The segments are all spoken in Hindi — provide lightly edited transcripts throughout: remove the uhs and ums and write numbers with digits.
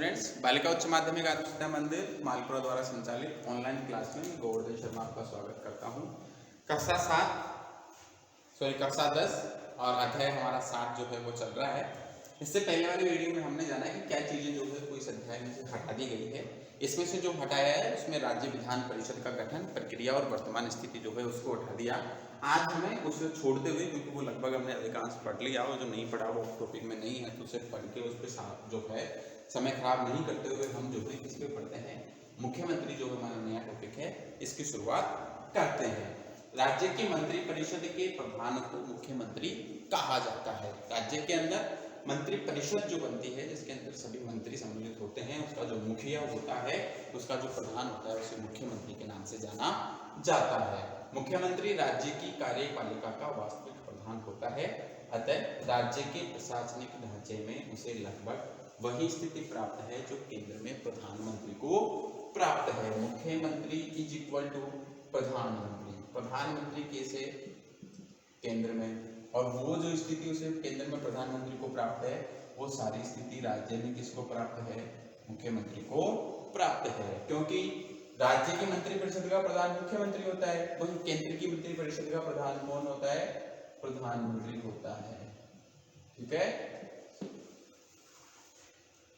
स्टूडेंट्स, बालिका उच्च माध्यमिक आदर्श विद्या मंदिर मालपुरा द्वारा संचालित ऑनलाइन क्लास में गोवर्धन शर्मा आपका स्वागत करता हूं। कक्षा 10 और अध्याय हमारा 7 जो है वो चल रहा है। इससे पहले वाली वीडियो में हमने जाना कि क्या चीजें जो है वो इस अध्याय में से हटा दी गई है। इसमें से जो हटाया है उसमें राज्य विधान परिषद का गठन, प्रक्रिया और वर्तमान स्थिति जो है उसको उठा दिया। आज हमें उसे छोड़ते हुए, क्योंकि वो लगभग हमने अधिकांश पढ़ लिया और जो नहीं पढ़ा वो टॉपिक में नहीं है तो उसे पढ़ के उस पर जो है समय खराब नहीं करते हुए हम जो है किस पे पढ़ते हैं, मुख्यमंत्री जो हमारा नया टॉपिक है इसकी शुरुआत करते हैं। राज्य की मंत्री परिषद के प्रधान को मुख्यमंत्री कहा जाता है। राज्य के अंदर मंत्री परिषद जो बनती है जिसके अंदर सभी मंत्री सम्मिलित होते हैं, उसका जो मुखिया होता है, उसका जो प्रधान होता है उसे मुख्यमंत्री के नाम से जाना जाता है। मुख्यमंत्री राज्य की कार्यपालिका का वास्तविक प्रधान होता है, अतः राज्य के प्रशासनिक ढांचे में उसे लगभग वही स्थिति प्राप्त है जो केंद्र में प्रधानमंत्री को प्राप्त है। मुख्यमंत्री इज इक्वल टू प्रधानमंत्री, प्रधानमंत्री कैसे केंद्र में, और वो जो स्थिति उसे केंद्र में प्रधानमंत्री को प्राप्त है वो सारी स्थिति राज्य में किसको प्राप्त है, मुख्यमंत्री को प्राप्त है। क्योंकि राज्य की मंत्री परिषद का प्रधान मुख्यमंत्री होता है, वहीं केंद्र की मंत्री परिषद का प्रधान कौन होता है, प्रधानमंत्री होता है। ठीक है।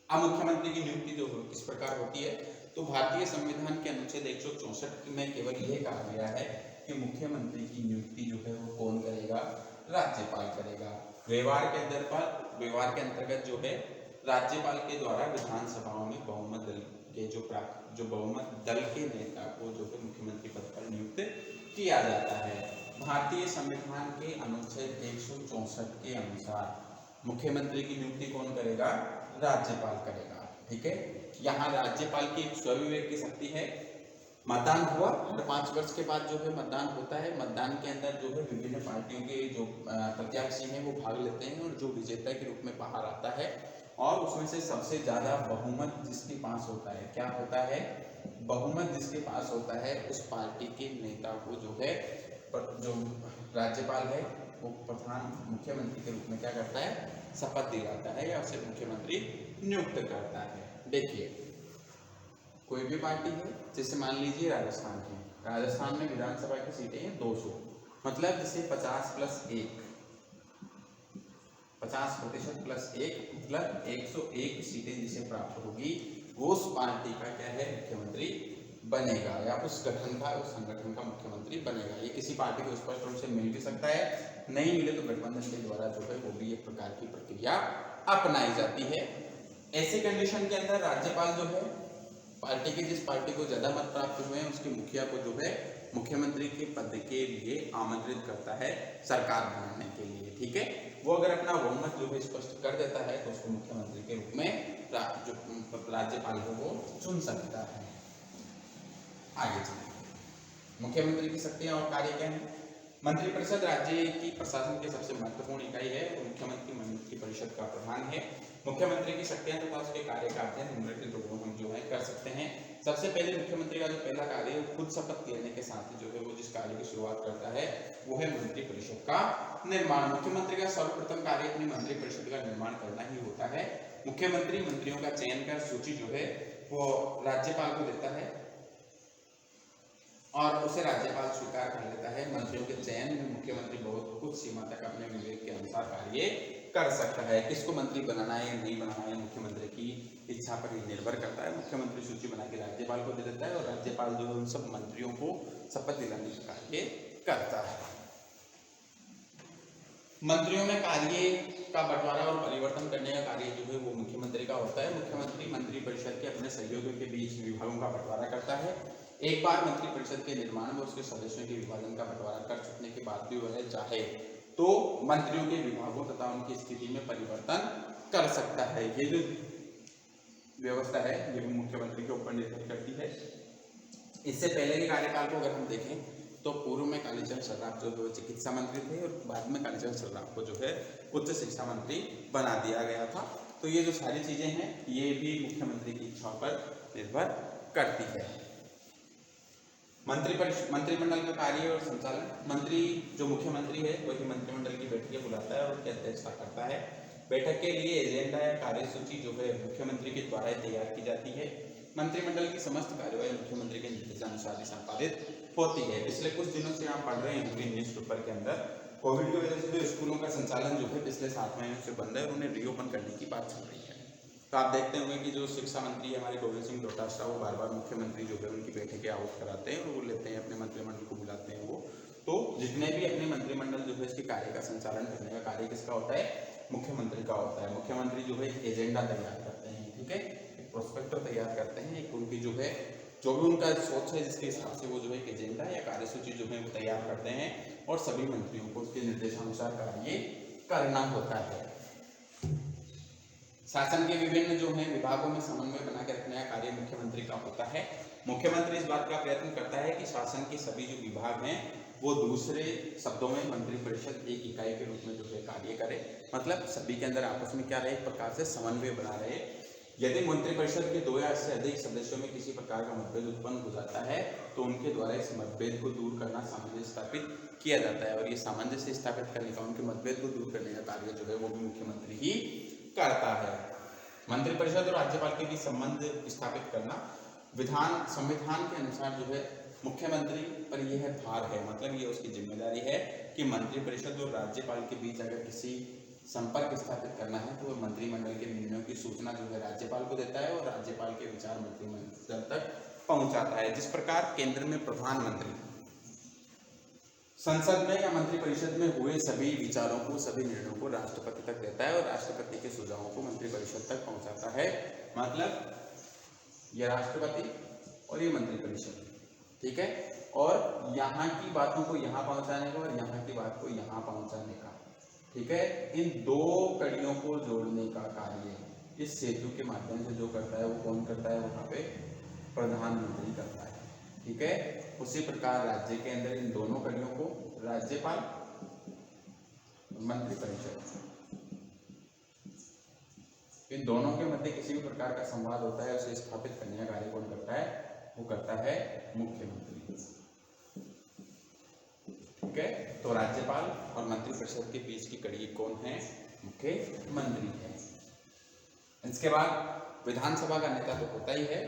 अब मुख्यमंत्री की नियुक्ति जो किस प्रकार होती है, तो भारतीय संविधान के अनुच्छेद 164 में केवल यह कहा गया है कि मुख्यमंत्री की नियुक्ति जो है वो कौन करेगा, राज्यपाल करेगा। व्यवहार के अंतर्गत जो है राज्यपाल के द्वारा विधानसभाओं में बहुमत दल के जो बहुमत दल के नेता को जो है मुख्यमंत्री पद पर नियुक्त किया जाता है। भारतीय संविधान के अनुच्छेद 164 के अनुसार मुख्यमंत्री की नियुक्ति कौन करेगा, राज्यपाल करेगा। ठीक है। यहाँ राज्यपाल की एक स्वविवेक की शक्ति है। मतदान हुआ, हर 5 वर्ष के बाद जो है मतदान होता है। मतदान के अंदर जो है विभिन्न पार्टियों के जो प्रत्याशी हैं वो भाग लेते हैं और जो विजेता के रूप में बाहर आता है और उसमें से सबसे ज्यादा बहुमत जिसके पास होता है, क्या होता है, बहुमत जिसके पास होता है उस पार्टी के नेता को जो है जो राज्यपाल है वो प्रधान मुख्यमंत्री के रूप में क्या करता है, शपथ दिलाता है या उसे मुख्यमंत्री नियुक्त करता है। देखिए, कोई भी पार्टी है, जैसे मान लीजिए राजस्थान है, राजस्थान में विधानसभा की सीटें हैं 200, मतलब जैसे 50+1, 50% + 1 मतलब 101 सीटें जिसे प्राप्त होगी वो उस पार्टी का क्या है, मुख्यमंत्री बनेगा या उस संगठन का मुख्यमंत्री बनेगा। ये किसी पार्टी को स्पष्ट रूप से मिल भी सकता है, नहीं मिले तो गठबंधन के द्वारा जो है वो भी एक प्रकार की प्रक्रिया अपनाई जाती है। ऐसे कंडीशन के अंदर राज्यपाल जो है पार्टी के जिस पार्टी को ज्यादा मत प्राप्त हुए हैं उसके मुखिया को जो है मुख्यमंत्री के पद के लिए आमंत्रित करता है सरकार बनाने के लिए। ठीक है। वो अगर अपना बहुमत जो है स्पष्ट कर देता है तो उसको मुख्यमंत्री के रूप में जो राज्यपाल को वो चुन सकता है। आगे चलिए, मुख्यमंत्री की शक्तियां और कार्य क्या है। मंत्रिपरिषद राज्य की प्रशासन की सबसे महत्वपूर्ण इकाई है। मुख्यमंत्री मंत्री परिषद का प्रधान है। मुख्यमंत्री की शक्तियां तथा उसके कार्य का अध्ययन निम्नलिखित रूपों में जो है कर सकते हैं। सबसे पहले मुख्यमंत्री का जो पहला कार्य है खुद शपथ लेने के साथ ही जो है वो जिस कार्य की शुरुआत करता है वो है मंत्री परिषद का निर्माण। मुख्यमंत्री का सर्वप्रथम कार्य अपनी मंत्री परिषद का निर्माण करना ही होता है। मुख्यमंत्री मंत्रियों का चयन कर सूची जो है वो राज्यपाल को देता है और उसे राज्यपाल स्वीकार कर लेता है। मंत्रियों के चयन में मुख्यमंत्री बहुत कुछ सीमा तक अपने विवेक के अनुसार कार्य कर सकता है। किसको मंत्री बनाना है या नहीं बनाना है मुख्यमंत्री की इच्छा पर ही निर्भर करता है। मुख्यमंत्री सूची बना के राज्यपाल को दे देता है और राज्यपाल जो है उन सब मंत्रियों को शपथ दिलाने का कार्य करता है। मंत्रियों में कार्य का बंटवारा और परिवर्तन करने का कार्य जो है वो मुख्यमंत्री का होता है। मुख्यमंत्री मंत्री परिषद के अपने सहयोगियों के बीच विभागों का बंटवारा करता है। एक बार मंत्री परिषद के निर्माण में उसके सदस्यों के विभाजन का बंटवारा कर चुकने के बाद भी वह चाहे तो मंत्रियों के विभागों तथा उनकी स्थिति में परिवर्तन कर सकता है। ये जो व्यवस्था है ये मुख्यमंत्री के ऊपर निर्भर करती है। इससे पहले के कार्यकाल को अगर हम देखें तो पूर्व में कालीचरण सर्राफ जो है चिकित्सा मंत्री थे और बाद में कालीचरण सर्राफ को जो है उच्च शिक्षा मंत्री बना दिया गया था। तो ये जो सारी चीजें हैं ये भी मुख्यमंत्री की इच्छा पर निर्भर करती है। मंत्रिमंडल का कार्य और संचालन। मंत्री जो मुख्यमंत्री है वही मंत्रिमंडल की बैठकें बुलाता है और उनकी अध्यक्षता करता है। बैठक के लिए एजेंडा या कार्यसूची जो है मुख्यमंत्री के द्वारा तैयार की जाती है। मंत्रिमंडल की समस्त कार्यवाही मुख्यमंत्री के निर्देशानुसार ही संपादित होती है। पिछले कुछ दिनों से आप पढ़ रहे होंगे न्यूज़पेपर के अंदर, कोविड की वजह से जो स्कूलों का संचालन जो है पिछले 7 महीनों से बंद है और उन्हें रीओपन करने की बात चल रही है। तो आप देखते होंगे कि जो शिक्षा मंत्री हमारे गोविंद सिंह डोटासरा, वो बार बार मुख्यमंत्री जो है उनकी बैठकें आउट कराते हैं और वो लेते हैं, अपने मंत्रिमंडल को बुलाते हैं। वो तो जितने भी अपने मंत्रिमंडल जो है इसके कार्य का संचालन करने का कार्य किसका होता है? मुख्यमंत्री का होता है। मुख्यमंत्री जो है एजेंडा तैयार करते हैं, ठीक है, एक प्रोस्पेक्टर तैयार करते हैं, एक उनकी जो है जो भी उनका सोच है जिसके हिसाब से वो जो है एक एजेंडा या कार्यसूची जो है वो तैयार करते हैं और सभी मंत्रियों को उसके निर्देशानुसार कार्य करना होता है। शासन के विभिन्न जो है विभागों में समन्वय बना के रखने का कार्य मुख्यमंत्री का होता है। मुख्यमंत्री इस बात का प्रयत्न करता है कि शासन के सभी जो विभाग हैं वो दूसरे शब्दों में मंत्रिपरिषद एक इकाई के रूप में जो है कार्य करे, मतलब सभी के अंदर आपस में क्या रहे, एक प्रकार से समन्वय बना रहे। यदि मंत्रिपरिषद के 2 या इससे अधिक सदस्यों में किसी प्रकार का मतभेद उत्पन्न हो जाता है तो उनके द्वारा इस मतभेद को दूर करना, सामंजस्य स्थापित किया जाता है और ये सामंजस्य स्थापित करने का, उनके मतभेद को दूर करने का कार्य जो है वो भी मुख्यमंत्री ही करता है। मंत्रिपरिषद और राज्यपाल के बीच संबंध स्थापित करना संविधान के अनुसार जो है मुख्यमंत्री पर यह भार है, मतलब ये उसकी जिम्मेदारी है कि मंत्रिपरिषद और राज्यपाल के बीच अगर किसी संपर्क स्थापित करना है तो मंत्रिमंडल के निर्णयों की सूचना जो है राज्यपाल को देता है और राज्यपाल के विचार मंत्रिमंडल तक पहुंचाता है। जिस प्रकार केंद्र में प्रधानमंत्री संसद में या मंत्रिपरिषद में हुए सभी विचारों को, सभी निर्णयों को राष्ट्रपति तक देता है और राष्ट्रपति के सुझावों को मंत्रिपरिषद तक पहुंचाता है, मतलब ये राष्ट्रपति और ये मंत्रिपरिषद, ठीक है, और यहाँ की बातों को यहाँ पहुंचाने का और यहाँ की बात को यहाँ पहुंचाने का, ठीक है, इन 2 कड़ियों को जोड़ने का कार्य इस सेतु के माध्यम से जो करता है वो कौन करता है? वहाँ पे प्रधानमंत्री करता है, ठीक है। उसी प्रकार राज्य के अंदर इन दोनों कड़ियों को राज्यपाल, मंत्रिपरिषद, इन दोनों के मध्य किसी भी प्रकार का संवाद होता है उसे स्थापित करने का कार्य कौन करता है? वो करता है मुख्यमंत्री, ठीक है। तो राज्यपाल और मंत्रिपरिषद के बीच की कड़ी कौन है? मुख्यमंत्री है। इसके बाद विधानसभा का नेता तो होता ही है,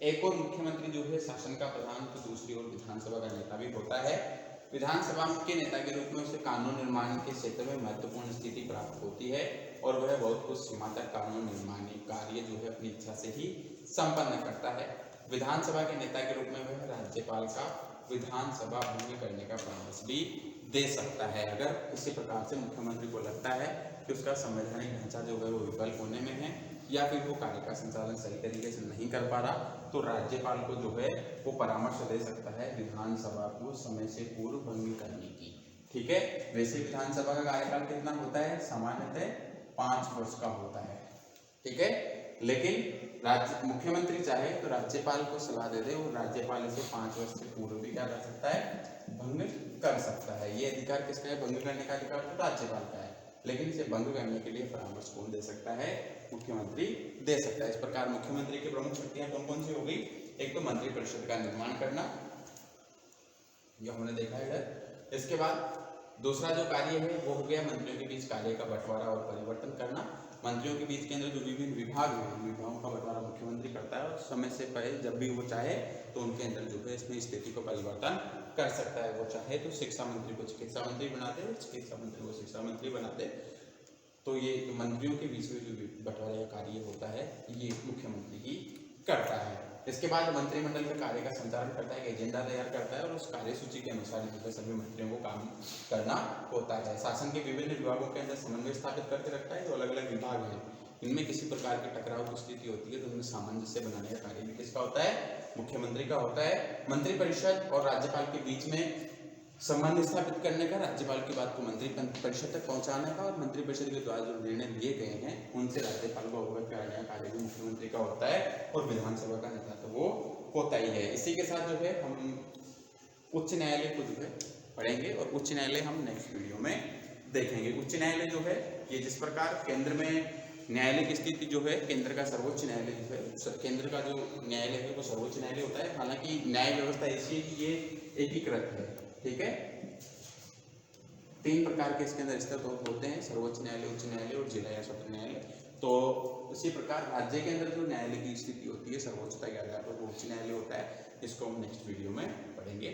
एक और मुख्यमंत्री जो है शासन का प्रधान, तो दूसरी ओर विधानसभा का नेता भी होता है। विधानसभा के नेता के रूप में उसे कानून निर्माण के क्षेत्र में महत्वपूर्ण स्थिति प्राप्त होती है और वह बहुत कुछ सीमा तक कानून निर्माण कार्य जो है अपनी इच्छा से ही संपन्न करता है। विधानसभा के नेता के रूप में वह राज्यपाल का विधानसभा भंग करने का परामर्श भी दे सकता है। अगर किसी प्रकार से मुख्यमंत्री को लगता है कि उसका संवैधानिक ढांचा जो है वो विफल होने में है या फिर वो कार्य का संचालन सही तरीके से नहीं कर पा रहा, तो राज्यपाल को जो है वो परामर्श दे सकता है विधानसभा को समय से पूर्व भंग करने की, ठीक है। वैसे विधानसभा का कार्यकाल कितना होता है? सामान्यतः 5 वर्ष का होता है, ठीक है, लेकिन मुख्यमंत्री चाहे तो राज्यपाल को सलाह दे दे और राज्यपाल इसे 5 वर्ष से पूर्व भी क्या कर सकता है? भंग कर सकता है। ये अधिकार किसका है? भंग करने का अधिकार तो राज्यपाल का है, लेकिन इसे भंग करने के लिए परामर्श कौन दे सकता है? मुख्यमंत्री दे सकता है। इस प्रकार मुख्यमंत्री की प्रमुख शक्तियां कौन कौन सी होगी? एक तो मंत्रिपरिषद का निर्माण करना, ये हमने देखा है। इसके बाद दूसरा जो कार्य है वो हो गया मंत्रियों के बीच कार्य का बंटवारा और परिवर्तन करना। मंत्रियों के बीच के अंदर जो विभिन्न विभाग हैं, विभागों का बंटवारा मुख्यमंत्री करता है और समय से पहले जब भी वो चाहे तो उनके अंदर जो है इसमें स्थिति को परिवर्तन कर सकता है। वो चाहे तो शिक्षा मंत्री को चिकित्सा मंत्री बना दे, चिकित्सा मंत्री को शिक्षा मंत्री बना दे। तो ये मंत्रियों के बीच में जो बंटवारे का कार्य होता है ये मुख्यमंत्री ही करता है। इसके बाद मंत्रिमंडल के कार्य का संचालन करता है, एजेंडा तैयार करता है और उस कार्यसूची के अनुसार जो है सभी मंत्रियों को काम करना होता है। शासन के विभिन्न विभागों के अंदर समन्वय स्थापित करके रखता है। जो अलग अलग विभाग हैं इनमें किसी प्रकार के टकराव की स्थिति होती है तो उनमें सामंजस्य बनाने का कार्य भी किसका होता है? मुख्यमंत्री का होता है। मंत्रिपरिषद और राज्यपाल के बीच में संबंध स्थापित करने का, राज्यपाल की बात को मंत्रिपरिषद तक पहुंचाने का और मंत्रिपरिषद के द्वारा जो निर्णय लिए गए हैं उनसे राज्यपाल को अवगत कराने का कार्य भी मुख्यमंत्री का होता है और विधानसभा का नेता तो वो होता ही है। इसी के साथ जो है हम उच्च न्यायालय को जो है पढ़ेंगे और उच्च न्यायालय हम नेक्स्ट वीडियो में देखेंगे। उच्च न्यायालय जो है ये जिस प्रकार केंद्र में न्यायालय की स्थिति जो है, केंद्र का सर्वोच्च न्यायालय जो है, केंद्र का जो न्यायालय है वो सर्वोच्च न्यायालय होता है। हालांकि न्याय व्यवस्था ऐसी है कि ये एकीकृत है, ठीक है। तीन प्रकार के इसके अंदर स्तर होते हैं, सर्वोच्च न्यायालय, उच्च न्यायालय और जिला या सत्र न्यायालय। तो इसी प्रकार राज्य के अंदर जो न्यायालय की स्थिति होती है सर्वोच्चता के आधार पर वो उच्च न्यायालय होता है, इसको हम नेक्स्ट वीडियो में पढ़ेंगे।